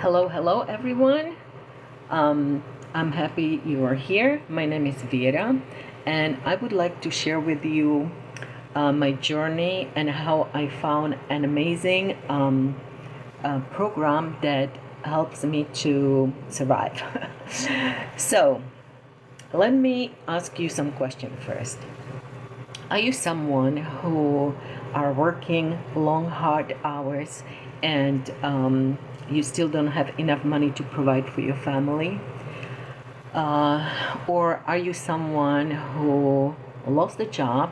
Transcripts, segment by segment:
Hello everyone. I'm happy you are here. My name is Vera, and I would like to share with you my journey and how I found an amazing program that helps me to survive. So, let me ask you some questions first. Are you someone who are working long, hard hours and you still don't have enough money to provide for your family? Or are you someone who lost a job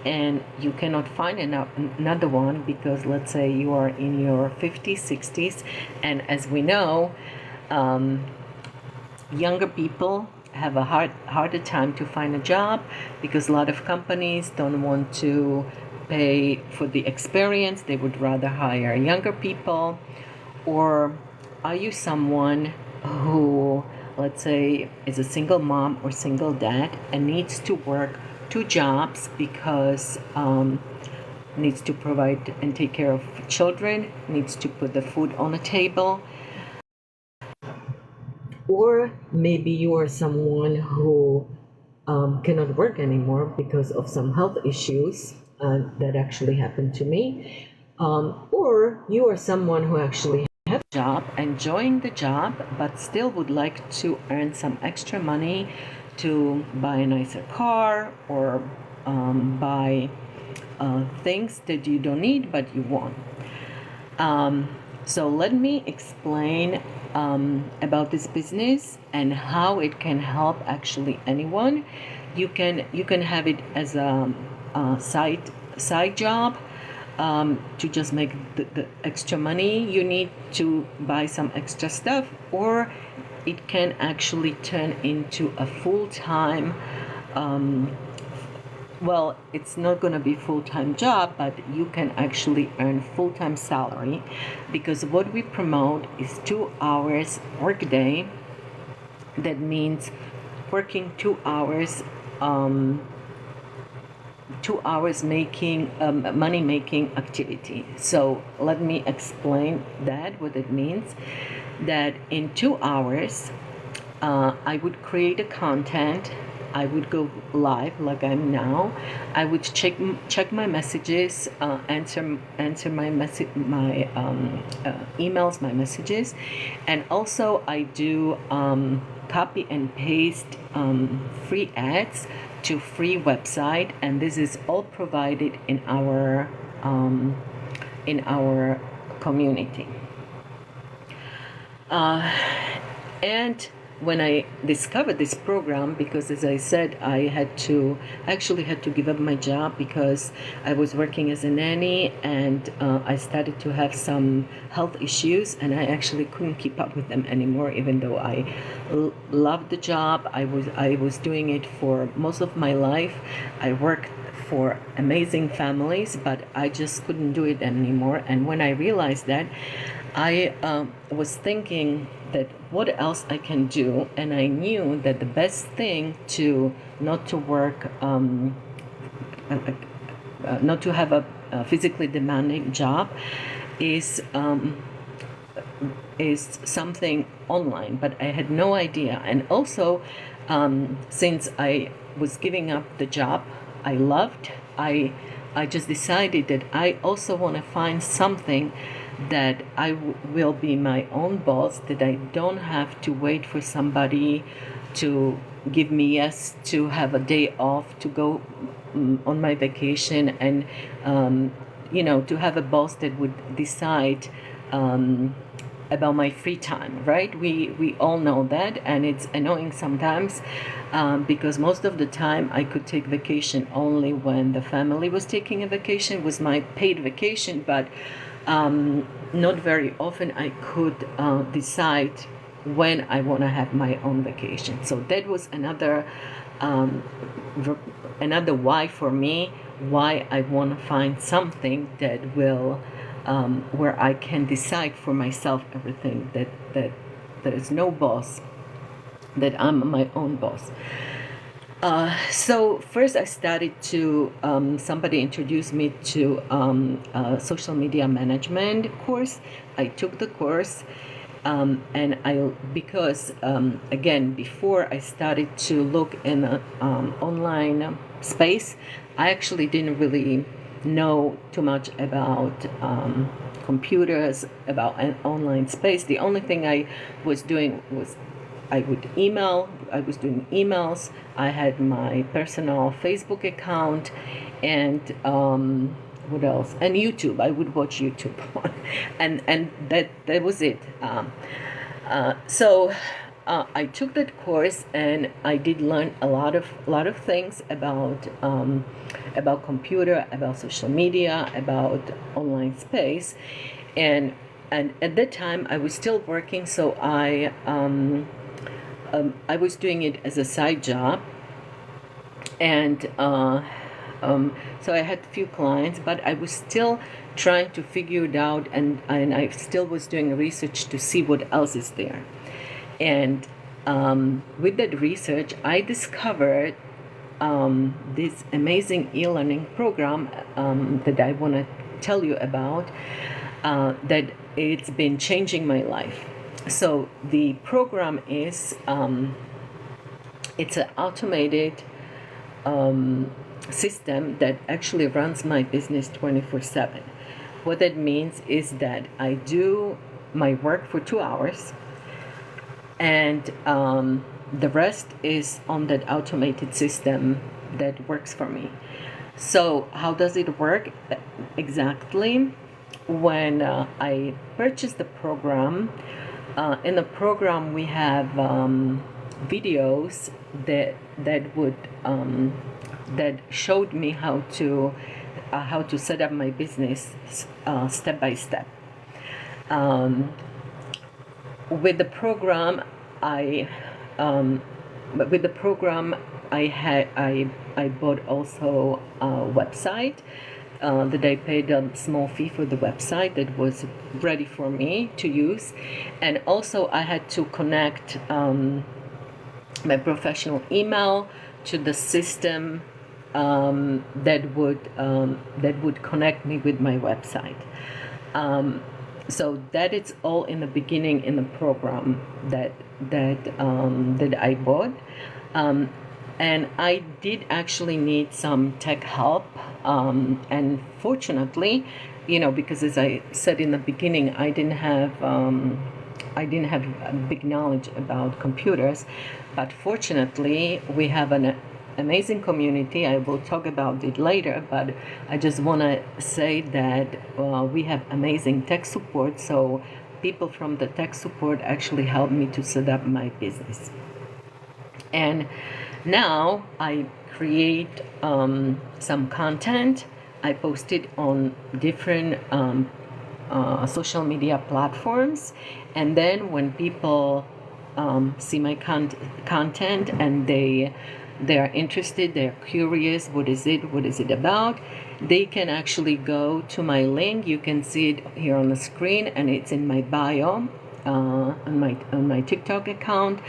and you cannot find another one because, let's say, you are in your 50s, 60s, and as we know, younger people have a harder time to find a job because a lot of companies don't want to pay for the experience. They would rather hire younger people. Or are you someone who, let's say, is a single mom or single dad and needs to work two jobs because needs to provide and take care of children, needs to put the food on the table? Or maybe you are someone who cannot work anymore because of some health issues that actually happened to me. Or you are someone who actually have a job, enjoying the job, but still would like to earn some extra money to buy a nicer car or buy things that you don't need but you want. So let me explain about this business and how it can help actually anyone. You can have it as a side job to just make the extra money you need to buy some extra stuff, or it can actually turn into a full-time well, it's not going to be full-time job, but you can actually earn full-time salary, because what we promote is 2 hours workday. That means working 2 hours, 2 hours making money making activity. So let me explain that, what it means. That in 2 hours I would create a content. I would go live like I'm now. I would check my messages, answer my emails, my messages, and also I do copy and paste free ads to free website, and this is all provided in our community. And when I discovered this program, because as I said, I had to give up my job because I was working as a nanny, and I started to have some health issues, and I actually couldn't keep up with them anymore, even though I loved the job. I was doing it for most of my life. I worked for amazing families, but I just couldn't do it anymore. And when I realized that, I was thinking that what else I can do, and I knew that the best thing to not to work, not to have a physically demanding job, is something online. But I had no idea, and also since I was giving up the job I loved, I just decided that I also want to find something that I will be my own boss, that I don't have to wait for somebody to give me yes to have a day off to go on my vacation, and to have a boss that would decide about my free time, right? We all know that, and it's annoying sometimes because most of the time I could take vacation only when the family was taking a vacation, was my paid vacation, but not very often I could decide when I want to have my own vacation. So that was another why for me, why I want to find something that will where I can decide for myself everything, that there is no boss, that I'm my own boss. So first I started to, somebody introduced me to a social media management course. I took the course, And because again, before I started to look in the online space, I actually didn't really know too much about computers, about an online space. The only thing I was doing was I was doing emails. I had my personal Facebook account, and what else? And YouTube. I would watch YouTube, and that was it. So I took that course, and I did learn a lot of things about computer, about social media, about online space, and at that time I was still working, so I was doing it as a side job, and so I had a few clients, but I was still trying to figure it out, and I still was doing research to see what else is there. And with that research, I discovered this amazing e-learning program that I want to tell you about, that it's been changing my life. So the program is it's an automated system that actually runs my business 24/7. What that means is that I do my work for 2 hours, and the rest is on that automated system that works for me. So how does it work exactly? When I purchased the program, in the program we have videos that showed me how to set up my business step by step. With the program, I bought also a website. That I paid a small fee for the website that was ready for me to use, and also I had to connect my professional email to the system that would connect me with my website. So that is all in the beginning in the program that I bought. And I did actually need some tech help, and fortunately, because as I said in the beginning, I didn't have a big knowledge about computers, but fortunately, we have an amazing community. I will talk about it later, but I just want to say that we have amazing tech support. So people from the tech support actually helped me to set up my business. And now I create some content. I post it on different social media platforms, and then when people see my content and they are interested, they're curious, what is it about, they can actually go to my link. You can see it here on the screen, and it's in my bio on my TikTok account,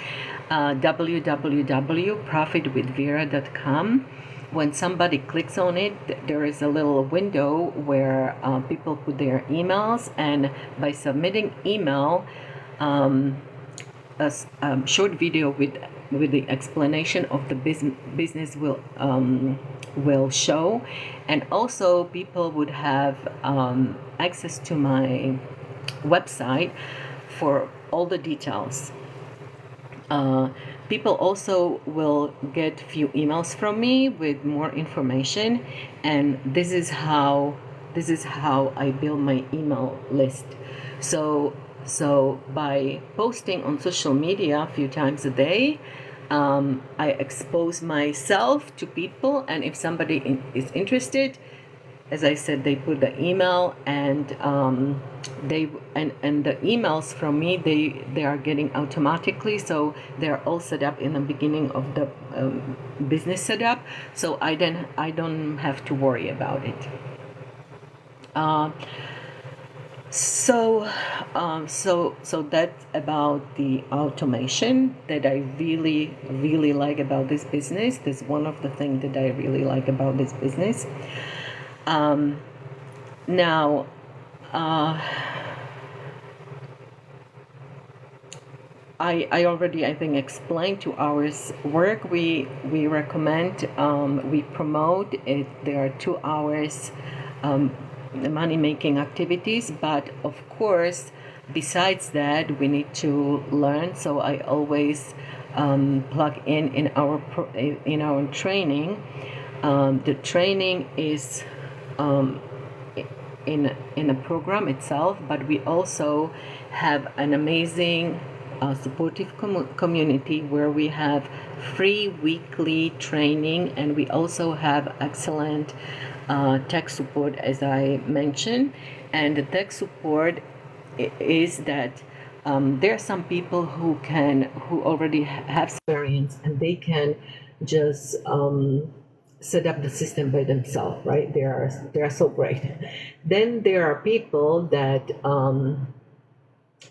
www.profitwithvera.com. When somebody clicks on it, there is a little window where people put their emails, and by submitting email, a short video with the explanation of the business will show, and also people would have access to my website for all the details. People also will get few emails from me with more information, and this is how I build my email list. So by posting on social media a few times a day, I expose myself to people, and if somebody is interested, as I said, they put the email, and the emails from me they are getting automatically, so they're all set up in the beginning of the business setup, so I don't have to worry about it. So that's about the automation that I really, really like about this business. That's one of the things that I really like about this business. Now, I already, I think, explained 2 hours work. We recommend, we promote it. There are 2 hours money making activities, but of course, besides that, we need to learn. So I always plug in our training. The training is in a program itself, but we also have an amazing supportive community where we have free weekly training, and we also have excellent tech support, as I mentioned. And the tech support is that there are some people who already have experience, and they can just set up the system by themselves, right? They are so great. Then there are people that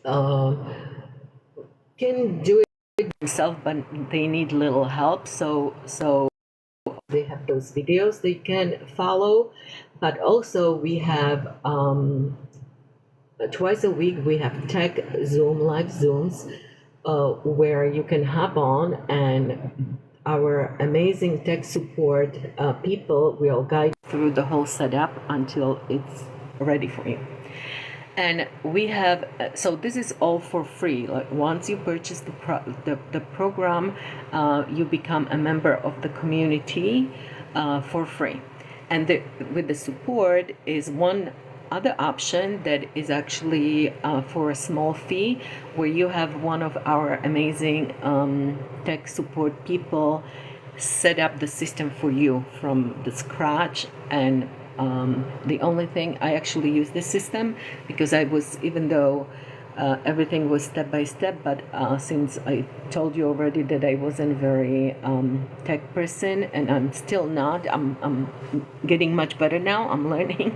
uh, can do it themselves, but they need little help. So they have those videos they can follow, but also we have twice a week we have tech live Zooms, where you can hop on, and our amazing tech support people will guide through the whole setup until it's ready for you. And we have, so this is all for free. Like once you purchase the program, you become a member of the community for free. And with the support is one other option that is actually for a small fee, where you have one of our amazing tech support people set up the system for you from the scratch. And the only thing, I actually use this system because I was, even though everything was step by step, but since I told you already that I wasn't very tech person, and I'm still not, I'm getting much better now, I'm learning.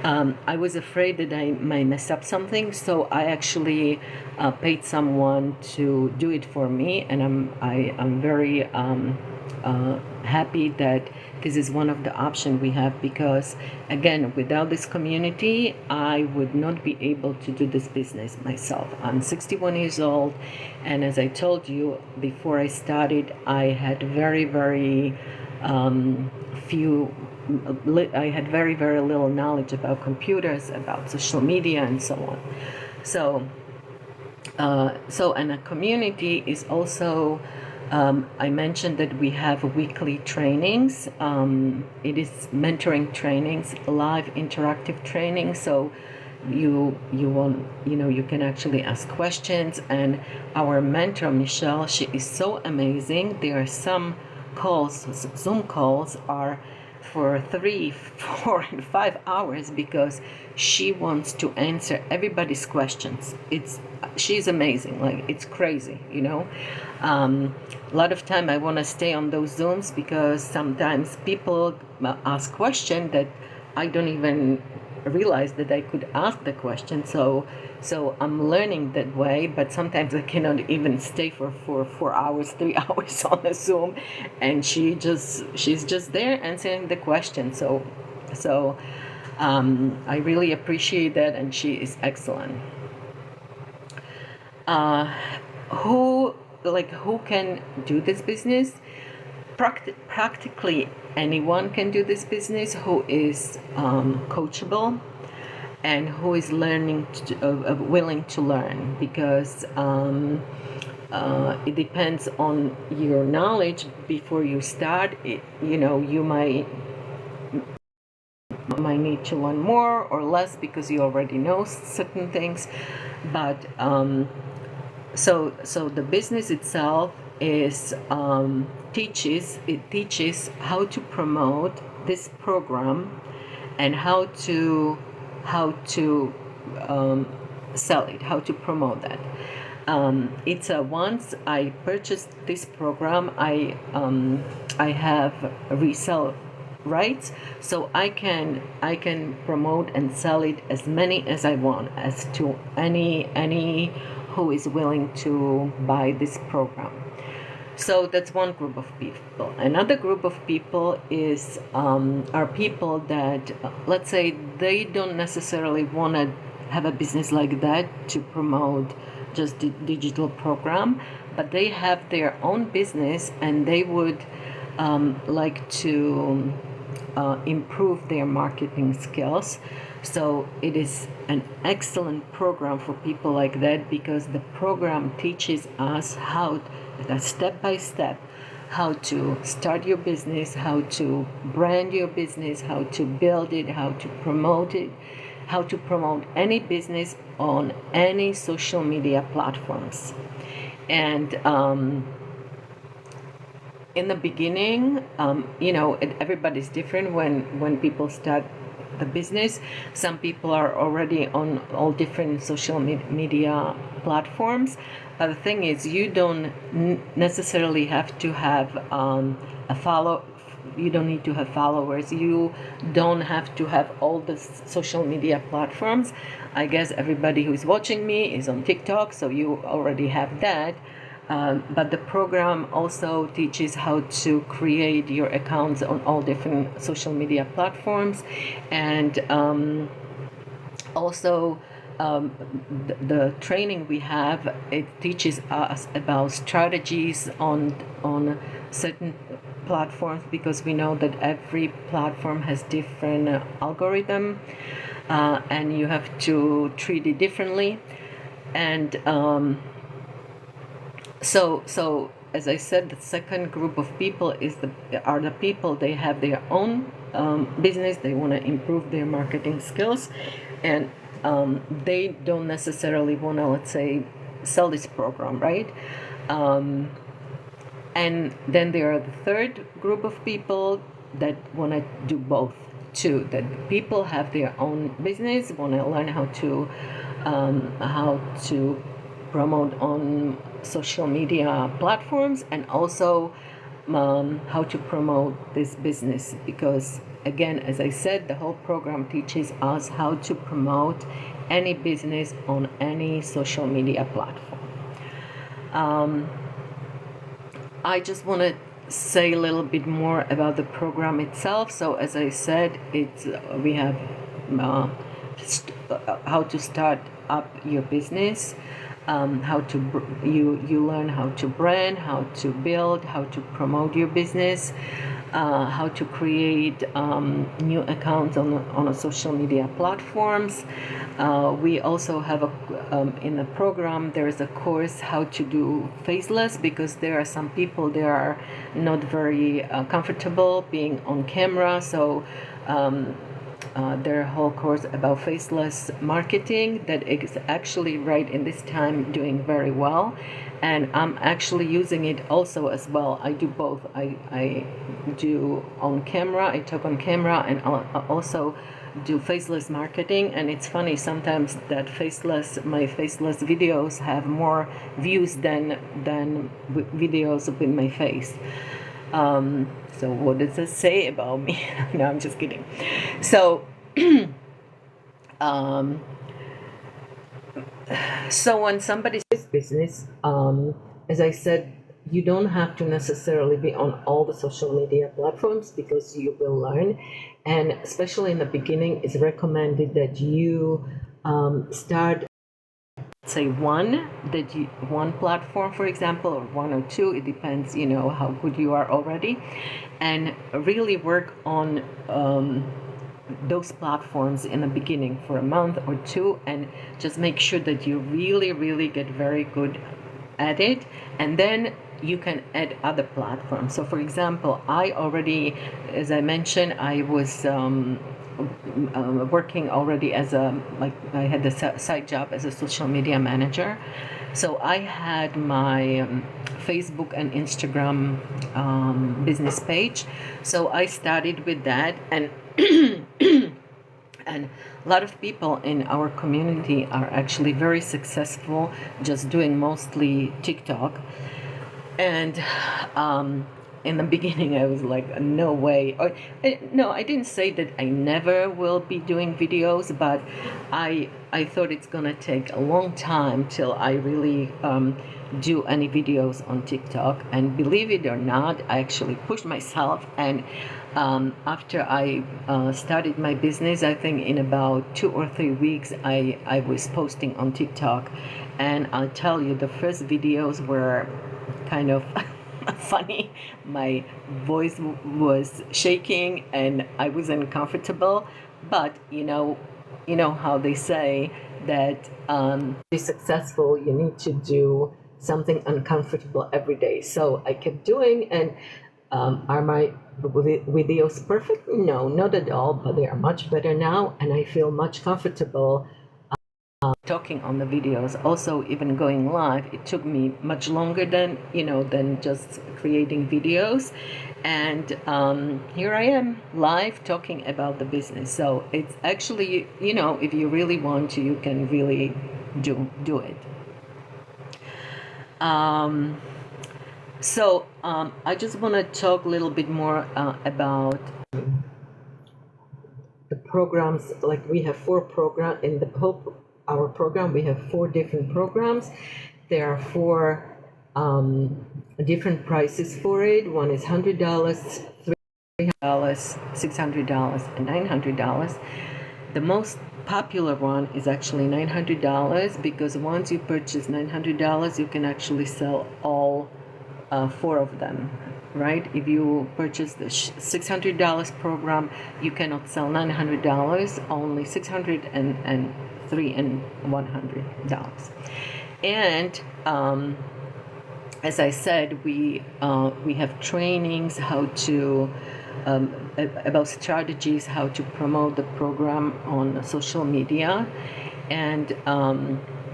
I was afraid that I might mess up something, so I actually paid someone to do it for me, and I'm very happy that this is one of the options we have, because again, without this community, I would not be able to do this business myself. I'm 61 years old, and as I told you before I started, I had very very little knowledge about computers, about social media, and so on. And a community is also, I mentioned that we have weekly trainings. It is mentoring trainings, live interactive training. So you can actually ask questions. And our mentor Michelle, she is so amazing. There are some calls, Zoom calls are for 3, 4, and 5 hours because she wants to answer everybody's questions. She's amazing. Like, it's crazy, a lot of time I want to stay on those Zooms because sometimes people ask questions that I don't even realize that I could ask the question. So I'm learning that way, but sometimes I cannot even stay for 4 hours, 3 hours on a Zoom, and she's just there answering the question. So I really appreciate that, and she is excellent. Who can do this business? Practically anyone can do this business who is coachable and who is willing to learn, because it depends on your knowledge before you start. You might need to learn more or less because you already know certain things, but so the business itself is teaches how to promote this program and how to sell it, how to promote that. It's once I purchased this program, I have resell rights, so I can promote and sell it as many as I want, as to any who is willing to buy this program. So that's one group of people. Another group of people are people that, let's say, they don't necessarily want to have a business like that to promote just digital program, but they have their own business and they would like to improve their marketing skills. So it is an excellent program for people like that, because the program teaches us how, step by step, how to start your business, how to brand your business, how to build it, how to promote it, how to promote any business on any social media platforms. And in the beginning, everybody's different when people start the business. Some people are already on all different social media platforms. But the thing is, you don't necessarily have to have you don't need to have followers. You don't have to have all the social media platforms. I guess everybody who's watching me is on TikTok, so you already have that. But the program also teaches how to create your accounts on all different social media platforms, and also the training we have, it teaches us about strategies on certain platforms, because we know that every platform has different algorithm, and you have to treat it differently. And so as I said, the second group of people are the people, they have their own business, they want to improve their marketing skills, and they don't necessarily want to, let's say, sell this program, right? And then there are the third group of people that want to do both too, that people have their own business, want to learn how to promote on social media platforms, and also how to promote this business, because again, as I said, the whole program teaches us how to promote any business on any social media platform. I just want to say a little bit more about the program itself. So as I said, we have how to start up your business, you learn how to brand, how to build, how to promote your business, how to create new accounts on a social media platforms. We also have in the program there is a course how to do faceless, because there are some people that are not very comfortable being on camera. So their whole course about faceless marketing that is actually right in this time doing very well, and I'm actually using it also as well. I do both. I do on camera, I talk on camera, and I also do faceless marketing. And it's funny, sometimes that my faceless videos have more views than videos with my face. So what does it say about me? No, I'm just kidding. So, so when somebody says business, as I said, you don't have to necessarily be on all the social media platforms, because you will learn. And especially in the beginning, it's recommended that you start, say, one platform, for example, or one or two. It depends, how good you are already, and really work on those platforms in the beginning for a month or two, and just make sure that you really get very good at it, and then you can add other platforms. So for example, I already, as I mentioned, I was working already I had a side job as a social media manager. So I had my Facebook and Instagram business page. So I started with that, and and a lot of people in our community are actually very successful just doing mostly TikTok. And in the beginning, I was like, no way. No, I didn't say that I never will be doing videos, but I thought it's gonna take a long time till I really do any videos on TikTok. And believe it or not, I actually pushed myself, and after I started my business, I think in about 2 or 3 weeks, I was posting on TikTok, And I'll tell you, the first videos were kind of funny. My voice was shaking and I was uncomfortable. But you know how they say that to be successful, you need to do something uncomfortable every day. So I kept doing, and are my videos perfect? No, not at all, but they are much better now, and I feel much comfortable talking on the videos. Also, even going live, it took me much longer than just creating videos. And here I am live talking about the business. So it's actually, if you really want to, you can really do it. So I just want to talk a little bit more about the programs. Like, we have 4 programs in our program. We have 4 different programs. There are 4 different prices for it. One is $100, $300, $600, and $900. The most popular one is actually $900, because once you purchase $900, you can actually sell all 4 of them, right? If you purchase the $600 program, you cannot sell $900, only $600 and $300 and $100. And as I said, we have trainings how to about strategies, how to promote the program on social media, and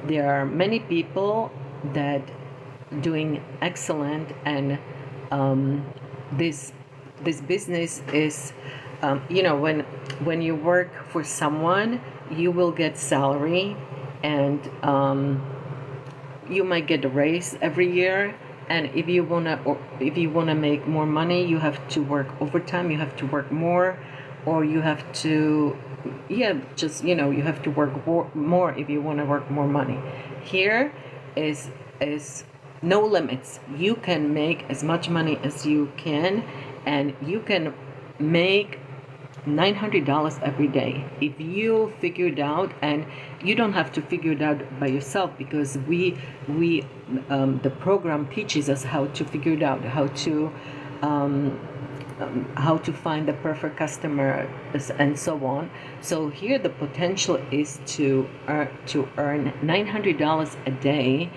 there are many people that doing excellent, and this business is when you work for someone, you will get salary, and you might get a raise every year. And if you wanna make more money, you have to work overtime, you have to work more, or you have to you have to work more if you want to work more money. Here is no limits. You can make as much money as you can, and you can make $900 every day if you figure it out. And you don't have to figure it out by yourself, because the program teaches us how to figure it out, how to find the perfect customer, and so on. So here the potential is to earn $900 a day,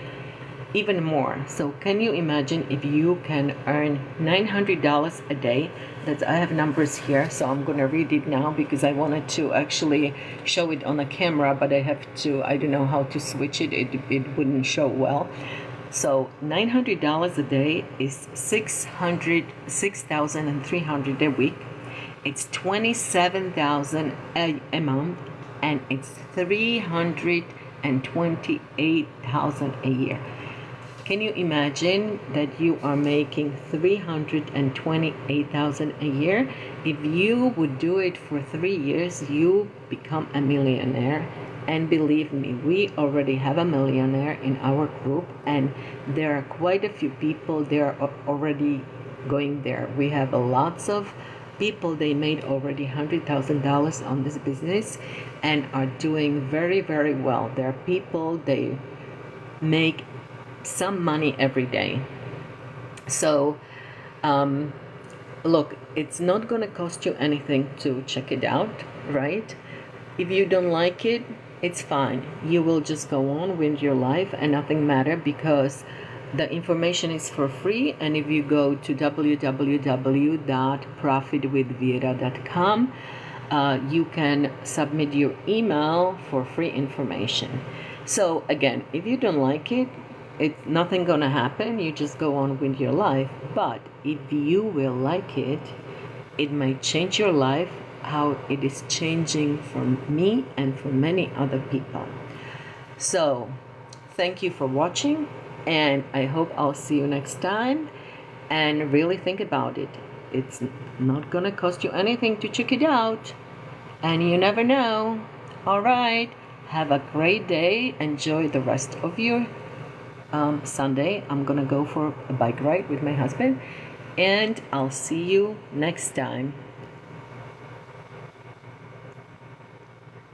even more. So can you imagine if you can earn $900 a day? I have numbers here, so I'm going to read it now, because I wanted to actually show it on a camera, but I don't know how to switch it. It wouldn't show well. So $900 a day is $6,300 a week. It's $27,000 a month, and it's $328,000 a year. Can you imagine that you are making $328,000 a year? If you would do it for 3 years, you become a millionaire. And believe me, we already have a millionaire in our group, and there are quite a few people there already going there. We have lots of people, they made already $100,000 on this business and are doing very, very well. There are people, they make some money every day. So look, it's not going to cost you anything to check it out, right? If you don't like it, it's fine. You will just go on with your life and nothing matter, because the information is for free. And if you go to www.profitwithvira.com, you can submit your email for free information. So again, if you don't like it, it's nothing gonna happen. You just go on with your life. But if you will like it, it might change your life, how it is changing for me and for many other people. So thank you for watching, and I hope I'll see you next time. And really think about it. It's not gonna cost you anything to check it out, and you never know. All right, have a great day. Enjoy the rest of your Sunday. I'm gonna go for a bike ride with my husband, and I'll see you next time.